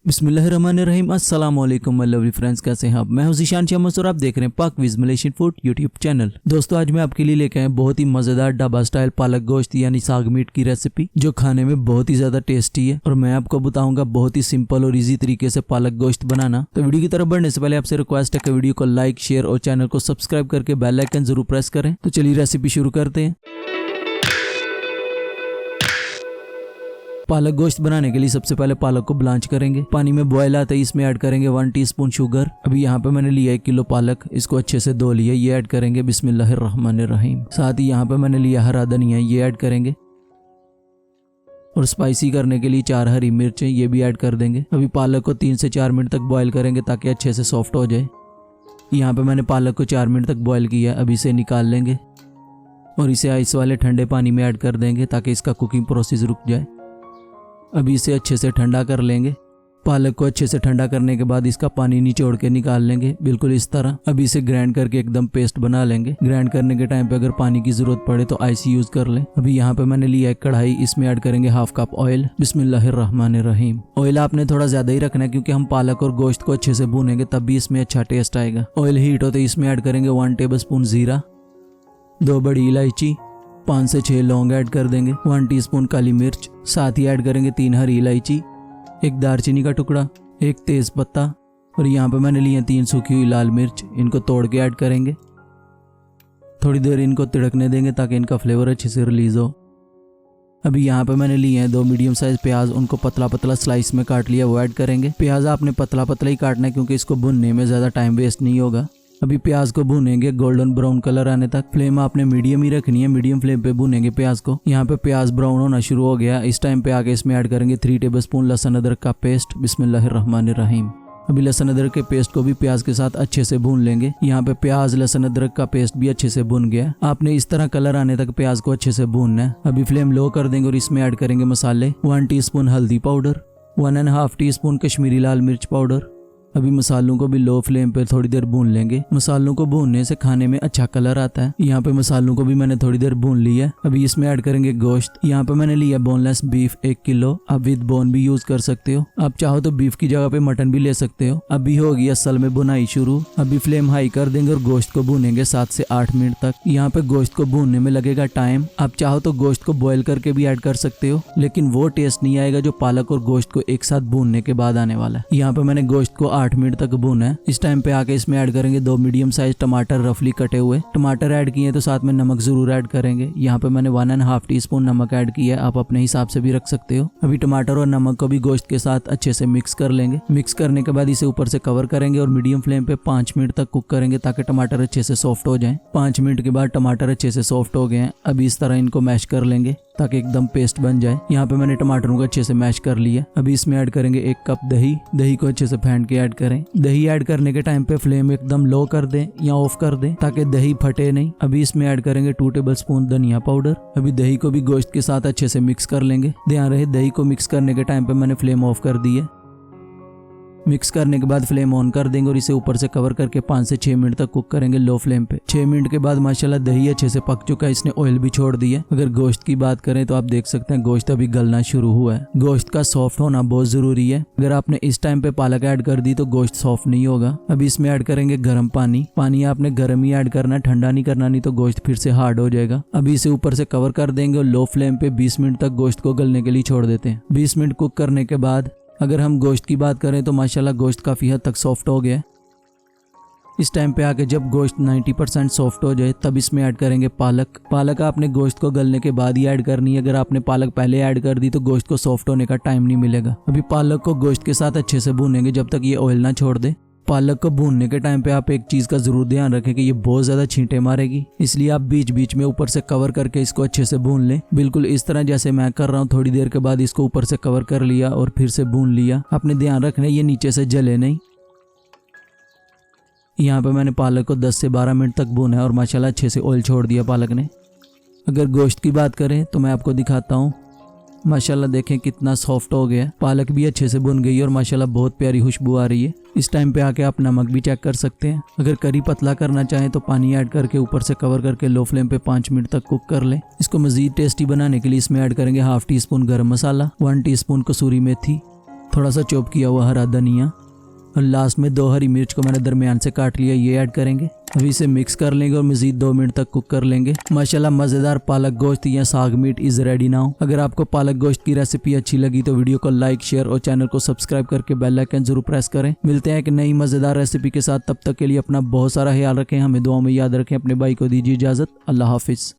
बिस्मिल्लाहिर्रहमानिर्रहीम। अस्सलाम वालेकुम माय लवली फ्रेंड्स, कैसे हैं आप? मैं हूं ज़ीशान शमस और आप देख रहे हैं पाक विज़ मलेशियन फूड यूट्यूब चैनल। दोस्तों, आज मैं आपके लिए लेके आया बहुत ही मजेदार ढाबा स्टाइल पालक गोश्त यानी साग मीट की रेसिपी, जो खाने में बहुत ही ज्यादा टेस्टी है। और मैं आपको बताऊंगा बहुत ही सिंपल और इजी तरीके से पालक गोश्त बनाना। तो वीडियो की तरफ बढ़ने से पहले आपसे रिक्वेस्ट है कि वीडियो को लाइक, शेयर और चैनल को सब्सक्राइब करके बेल आइकन जरूर प्रेस करें। तो चलिए रेसिपी शुरू करते हैं। पालक गोश्त बनाने के लिए सबसे पहले पालक को ब्लांच करेंगे। पानी में बॉयल आते ही इसमें ऐड करेंगे 1 टीस्पून शुगर। अभी यहाँ पे मैंने लिया 1 किलो पालक, इसको अच्छे से धो लिया। ये ऐड करेंगे बिस्मिल्लाहिर्रहमानिर्रहीम। साथ ही यहाँ पे मैंने लिया हरा धनिया, ये ऐड करेंगे। और स्पाइसी करने के लिए 4 हरी मिर्चें, ये भी ऐड कर देंगे। अभी पालक को 3 से 4 मिनट तक बॉयल करेंगे ताकि अच्छे से सॉफ्ट हो जाए। यहाँ पे मैंने पालक को 4 मिनट तक बॉयल किया। अभी इसे निकाल लेंगे और इसे आइस वाले ठंडे पानी में ऐड कर देंगे ताकि इसका कुकिंग प्रोसेस रुक जाए। अभी इसे अच्छे से ठंडा कर लेंगे। पालक को अच्छे से ठंडा करने के बाद इसका पानी निचोड़ के निकाल लेंगे, बिल्कुल इस तरह। अभी इसे ग्राइंड करके एकदम पेस्ट बना लेंगे। ग्राइंड करने के टाइम पे अगर पानी की जरूरत पड़े तो आइस यूज कर लें। अभी यहाँ पे मैंने लिया एक कढ़ाई, इसमें ऐड करेंगे 1/2 कप ऑयल। बिस्मिल्लाहिर्रहमानिर्रहीम। ऑयल आपने थोड़ा ज्यादा ही रखना है क्योंकि हम पालक और गोश्त को अच्छे से भूनेंगे, तब भी इसमें अच्छा टेस्ट आएगा। ऑयल हीट होते इसमें ऐड करेंगे 1 टेबलस्पून जीरा, 2 बड़ी इलायची, 5 से 6 लौंग ऐड कर देंगे, 1 टीस्पून काली मिर्च, साथ ही ऐड करेंगे 3 हरी इलायची, 1 दालचीनी का टुकड़ा, 1 तेज पत्ता और यहाँ पे मैंने लिए 3 सूखी हुई लाल मिर्च। इनको तोड़ के ऐड करेंगे। थोड़ी देर इनको तिड़कने देंगे ताकि इनका फ्लेवर अच्छे से रिलीज हो। अभी यहाँ पे मैंने लिए हैं 2 मीडियम साइज प्याज, उनको पतला पतला स्लाइस में काट लिया, वो ऐड करेंगे। प्याज आपने पतला पतला ही काटना है क्योंकि इसको भुनने में ज्यादा टाइम वेस्ट नहीं होगा। अभी प्याज को भूनेंगे गोल्डन ब्राउन कलर आने तक। फ्लेम आपने मीडियम ही रखनी है, मीडियम फ्लेम पे भूनेंगे प्याज को। यहाँ पे प्याज ब्राउन होना शुरू हो गया। इस टाइम पे आगे इसमें ऐड करेंगे 3 टेबलस्पून लहसुन अदरक का पेस्ट। बिस्मिल्लाहिर्रहमानिर्रहीम। अभी लहसुन अदरक के पेस्ट को भी प्याज के साथ अच्छे से भून लेंगे। यहाँ पे प्याज लहसुन अदरक का पेस्ट भी अच्छे से भून गया। आपने इस तरह कलर आने तक प्याज को अच्छे से भूनना है। अभी फ्लेम लो कर देंगे और इसमें ऐड करेंगे मसाले। 1 टीस्पून हल्दी पाउडर, 1.5 टीस्पून कश्मीरी लाल मिर्च पाउडर। अभी मसालों को भी लो फ्लेम पे थोड़ी देर भून लेंगे। मसालों को भूनने से खाने में अच्छा कलर आता है। यहाँ पे मसालों को भी मैंने थोड़ी देर भून लिया। अभी इसमें ऐड करेंगे गोश्त। यहाँ पे मैंने लिया बोनलेस बीफ 1 किलो। आप विद बोन भी यूज कर सकते हो। आप चाहो तो बीफ की जगह पे मटन भी ले सकते हो। अभी होगी असल में बुनाई शुरू। अभी फ्लेम हाई कर देंगे और गोश्त को भूनेंगे 7 से 8 मिनट तक। यहाँ पे गोश्त को भूनने में लगेगा टाइम। आप चाहो तो गोश्त को बॉयल करके भी ऐड कर सकते हो, लेकिन वो टेस्ट नहीं आएगा जो पालक और गोश्त को एक साथ भूनने के बाद आने वाला है। यहाँ पे मैंने गोश्त को 8 मिनट तक भूना है। इस टाइम पे आके इसमें ऐड करेंगे 2 मीडियम साइज टमाटर रफली कटे हुए। टमाटर ऐड किए तो साथ में नमक जरूर ऐड करेंगे। यहाँ पे मैंने 1.5 टीस्पून नमक ऐड किया है, आप अपने हिसाब से भी रख सकते हो। अभी टमाटर और नमक को भी गोश्त के साथ अच्छे से मिक्स कर लेंगे। मिक्स करने के बाद इसे ऊपर से कवर करेंगे और मीडियम फ्लेम पे 5 मिनट तक कुक करेंगे ताकि टमाटर अच्छे से सॉफ्ट हो जाए। 5 मिनट के बाद टमाटर अच्छे से सॉफ्ट हो गए हैं। अभी इस तरह इनको मैश कर लेंगे ताकि एकदम पेस्ट बन जाए। यहाँ पे मैंने टमाटरों को अच्छे से मैश कर लिया। अभी इसमें ऐड करेंगे 1 कप दही। दही को अच्छे से फेंट के ऐड करें। दही ऐड करने के टाइम पे फ्लेम एकदम लो कर दें या ऑफ कर दें ताकि दही फटे नहीं। अभी इसमें ऐड करेंगे 2 टेबलस्पून धनिया पाउडर। अभी दही को भी गोश्त के साथ अच्छे से मिक्स कर लेंगे। ध्यान रहे दही को मिक्स करने के टाइम पे मैंने फ्लेम ऑफ कर दी है। मिक्स करने के बाद फ्लेम ऑन कर देंगे और इसे ऊपर से कवर करके 5 से 6 मिनट तक कुक करेंगे लो फ्लेम पे। 6 मिनट के बाद माशाल्लाह दही अच्छे से पक चुका है, इसने ऑयल भी छोड़ दिया। अगर गोश्त की बात करें तो आप देख सकते हैं गोश्त अभी गलना शुरू हुआ है। गोश्त का सॉफ्ट होना बहुत जरूरी है। अगर आपने इस टाइम पे पालक ऐड कर दी तो गोश्त सॉफ्ट नहीं होगा। अभी इसमें ऐड करेंगे गर्म पानी। पानी आपने गर्म ही ऐड करना है, ठंडा नहीं करना, नहीं तो गोश्त फिर से हार्ड हो जाएगा। अभी इसे ऊपर से कवर कर देंगे और लो फ्लेम पे 20 मिनट तक गोश्त को गलने के लिए छोड़ देते हैं। 20 मिनट कुक करने के बाद अगर हम गोश्त की बात करें तो माशाल्लाह गोश्त काफ़ी हद तक सॉफ्ट हो गया है। इस टाइम पे आके जब गोश्त 90% सॉफ्ट हो जाए तब इसमें ऐड करेंगे पालक। पालक आपने गोश्त को गलने के बाद ही ऐड करनी है। अगर आपने पालक पहले ऐड कर दी तो गोश्त को सॉफ्ट होने का टाइम नहीं मिलेगा। अभी पालक को गोश्त के साथ अच्छे से भूनेंगे जब तक ये ऑयल ना छोड़ दे। पालक को भूनने के टाइम पे आप एक चीज का जरूर ध्यान रखें कि ये बहुत ज्यादा छींटे मारेगी, इसलिए आप बीच बीच में ऊपर से कवर करके इसको अच्छे से भून लें। बिल्कुल इस तरह जैसे मैं कर रहा हूँ। थोड़ी देर के बाद इसको ऊपर से कवर कर लिया और फिर से भून लिया। आपने ध्यान रखना ये नीचे से जले नहीं। यहाँ पे मैंने पालक को 10 से 12 मिनट तक भूना है और माशाल्लाह अच्छे से ऑयल छोड़ दिया पालक ने। अगर गोश्त की बात करें तो मैं आपको दिखाता हूँ। माशाल्लाह देखें कितना सॉफ्ट हो गया। पालक भी अच्छे से भुन गई और माशाल्लाह बहुत प्यारी खुशबू आ रही है। इस टाइम पे आके आप नमक भी चेक कर सकते हैं। अगर करी पतला करना चाहें तो पानी ऐड करके ऊपर से कवर करके लो फ्लेम पे 5 मिनट तक कुक कर लें। इसको मजीद टेस्टी बनाने के लिए इसमें ऐड करेंगे 1/2 टीस्पून गरम मसाला, 1 टीस्पून कसूरी मेथी, थोड़ा सा चॉप किया हुआ हरा धनिया और लास्ट में 2 हरी मिर्च को मैंने दरमियान से काट लिया, ये ऐड करेंगे। अभी इसे मिक्स कर लेंगे और मजीद 2 मिनट तक कुक कर लेंगे। माशाल्लाह मज़ेदार पालक गोश्त या साग मीट इज़ रेडी नाउ। अगर आपको पालक गोश्त की रेसिपी अच्छी लगी तो वीडियो को लाइक, शेयर और चैनल को सब्सक्राइब करके बेल आइकन जरूर प्रेस करें। मिलते हैं एक नई मज़ेदार रेसिपी के साथ, तब तक के लिए अपना बहुत सारा ख्याल रखें, हमें दुआओं में याद रखें। अपने भाई को दीजिए इजाज़त। अल्लाह हाफिज़।